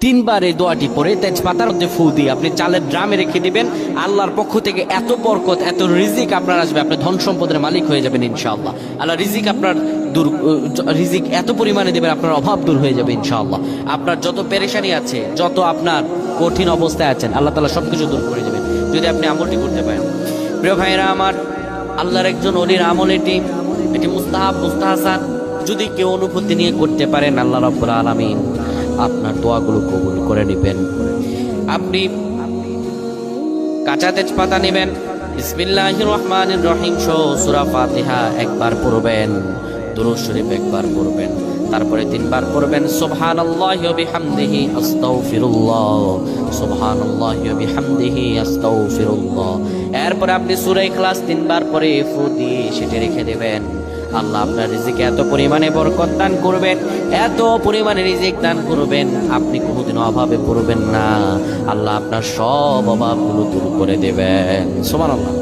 তিনবার এই দোয়াটি পড়ে তেজপাতার মধ্যে ফু দিয়ে আপনি চালের ড্রামে রেখে দিবেন। আল্লাহর পক্ষ থেকে এত বরকত, এত রিজিক আপনার আসবে, আপনি ধন সম্পদের মালিক হয়ে যাবেন ইনশাআল্লাহ। আল্লাহ রিজিক আপনার রিজিক এত পরিমাণে দেবেন, আপনার অভাব দূর হয়ে যাবে ইনশাআল্লাহ। আপনার যত পেরেশানি আছে, যত আপনার কঠিন অবস্থায় আছেন, আল্লাহ তাআলা সবকিছু দূর করে দেবেন যদি আপনি আমলটি করতে পারেন। প্রিয় ভাইরা আমার, আল্লাহর একজন ওলির আমল এটি মুস্তাহাব, মুস্তাহাসান। যদি কেউ অনুভূতি নিয়ে করতে পারেন, আল্লাহ রাব্বুল আলামিন আপনার দোয়াগুলো কবুল করে নেবেন। আপনি কাঁচা তেজপাতা নেবেন, বিসমিল্লাহির রহমানির রহিম সহ সূরা ফাতিহা একবার পড়বেন, দুরূদ শরীফ একবার পড়বেন, তারপরে 3 বার পড়বেন সুবহানাল্লাহি ওয়া বিহামদিহি আস্তাগফিরুল্লাহ, সুবহানাল্লাহি ওয়া বিহামদিহি আস্তাগফিরুল্লাহ। এরপরে আপনি সূরা ইখলাস 3 বার পরে ফু দিয়ে সেটা রেখে দেবেন। আল্লাহ আপনার রিজিকে এত পরিমাণে বরকত দান করবেন, এত পরিমাণে রিজিক দান করবেন, আপনি কোনোদিনও অভাবে পড়বেন না। আল্লাহ আপনার সব অভাবগুলো দূর করে দেবেন। সুবহানাল্লাহ।